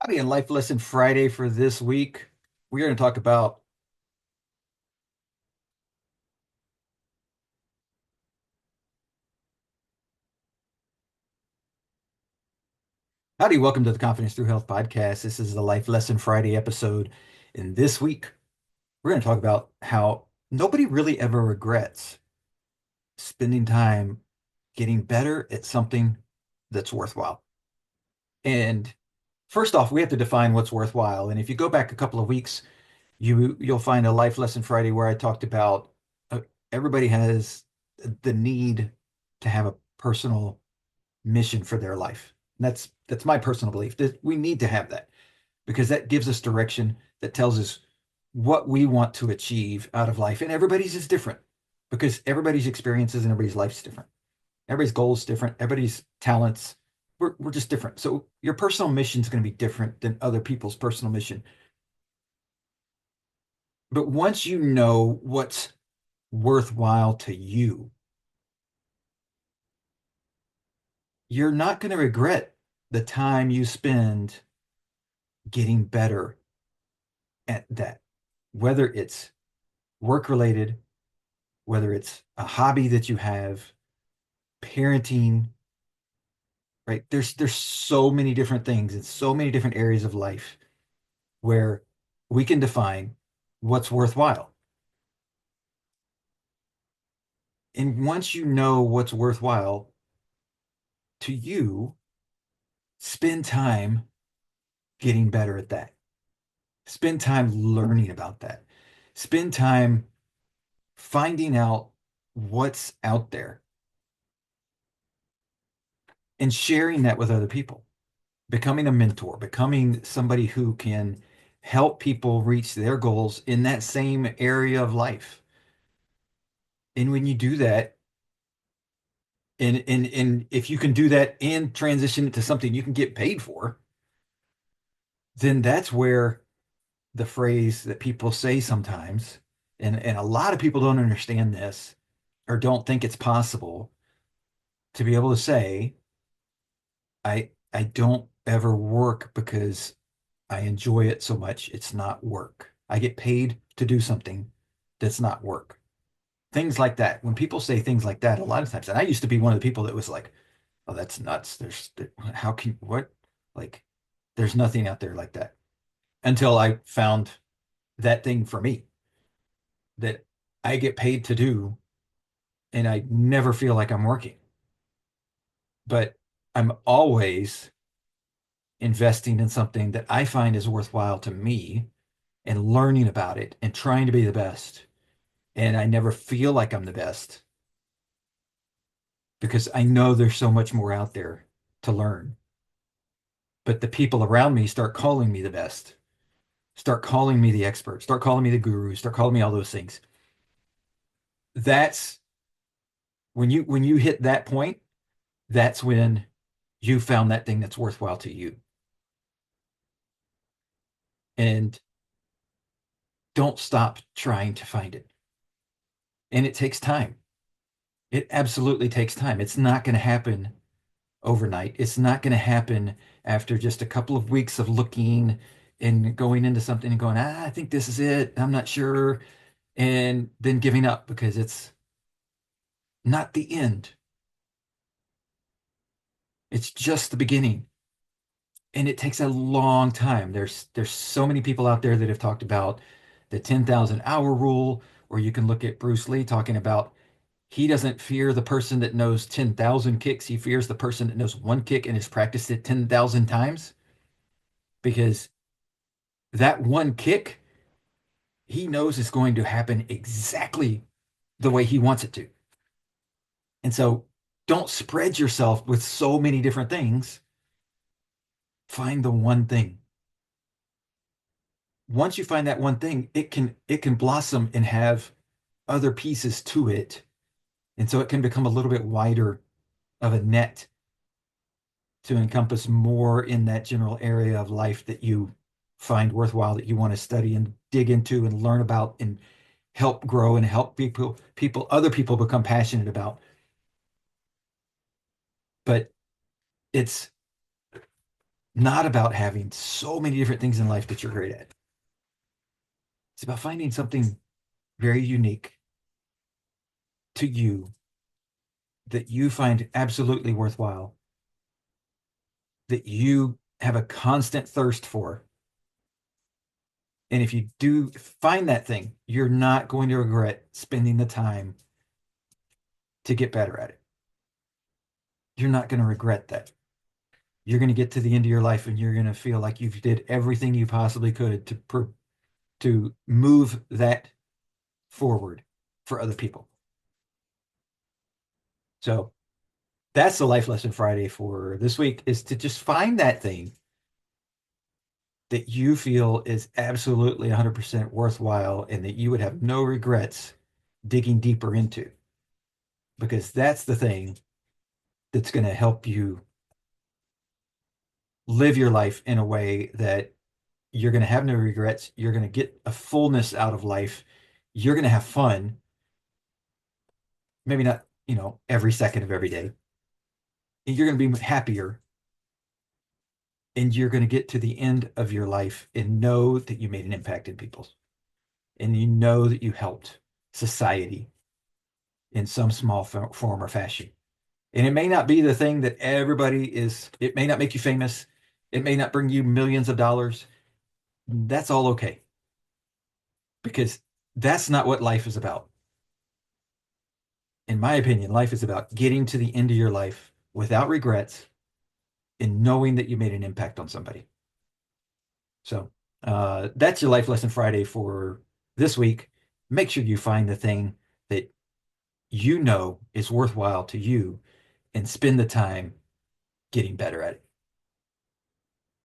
Howdy, and Life Lesson Friday for this week. We're going to talk about howdy, welcome to the Confidence Through Health podcast. This is the Life Lesson Friday episode. And this week, we're going to talk about how nobody really ever regrets spending time getting better at something that's worthwhile. And first off, we have to define what's worthwhile. And if you go back a couple of weeks, you'll find a Life Lesson Friday where I talked about uh, everybody has the need to have a personal mission for their life. And that's my personal belief that we need to have that because that gives us direction, that tells us what we want to achieve out of life. And everybody's is different because everybody's experiences and everybody's life's different. Everybody's goals different, everybody's talents. We're just different. So your personal mission is going to be different than other people's personal mission. But once you know what's worthwhile to you, you're not going to regret the time you spend getting better at that, whether it's work related, whether it's a hobby that you have, parenting, right? There's so many different things and so many different areas of life where we can define what's worthwhile. And once you know what's worthwhile to you, spend time getting better at that. Spend time learning about that. Spend time finding out what's out there and sharing that with other people, becoming a mentor, becoming somebody who can help people reach their goals in that same area of life. And when you do that, and if you can do that and transition it to something you can get paid for, then that's where the phrase that people say sometimes, and a lot of people don't understand this or don't think it's possible to be able to say, I don't ever work because I enjoy it so much. It's not work. I get paid to do something that's not work. Things like that. When people say things like that, a lot of times, and I used to be one of the people that was like, oh, that's nuts. How can, what? Like, there's nothing out there like that until I found that thing for me that I get paid to do and I never feel like I'm working. But I'm always investing in something that I find is worthwhile to me and learning about it and trying to be the best. And I never feel like I'm the best because I know there's so much more out there to learn. But the people around me start calling me the best, start calling me the expert, start calling me the guru, start calling me all those things. That's when you hit that point, that's when you found that thing that's worthwhile to you. And don't stop trying to find it. And it takes time. It absolutely takes time. It's not going to happen overnight. It's not going to happen after just a couple of weeks of looking and going into something and going, I think this is it. I'm not sure. And then giving up because it's not the end. It's just the beginning. And it takes a long time. There's so many people out there that have talked about the 10,000 hour rule, or you can look at Bruce Lee talking about he doesn't fear the person that knows 10,000 kicks. He fears the person that knows one kick and has practiced it 10,000 times because that one kick he knows is going to happen exactly the way he wants it to. And so don't spread yourself with so many different things. Find the one thing. Once you find that one thing, it can blossom and have other pieces to it. And so it can become a little bit wider of a net to encompass more in that general area of life that you find worthwhile, that you want to study and dig into and learn about and help grow and help other people become passionate about. But it's not about having so many different things in life that you're great at. It's about finding something very unique to you that you find absolutely worthwhile, that you have a constant thirst for. And if you do find that thing, you're not going to regret spending the time to get better at it. You're not going to regret that. You're going to get to the end of your life and you're going to feel like you did everything you possibly could to move that forward for other people. So that's the life lesson Friday for this week, is to just find that thing that you feel is absolutely 100% worthwhile and that you would have no regrets digging deeper into, because that's the thing that's going to help you live your life in a way that you're going to have no regrets. You're going to get a fullness out of life. You're going to have fun. Maybe not, every second of every day. And you're going to be happier. And you're going to get to the end of your life and know that you made an impact in people's, and you know that you helped society in some small form or fashion. And it may not be the thing that it may not make you famous. It may not bring you millions of dollars. That's all okay, because that's not what life is about. In my opinion, life is about getting to the end of your life without regrets and knowing that you made an impact on somebody. So that's your Life Lesson Friday for this week. Make sure you find the thing that you know is worthwhile to you and spend the time getting better at it.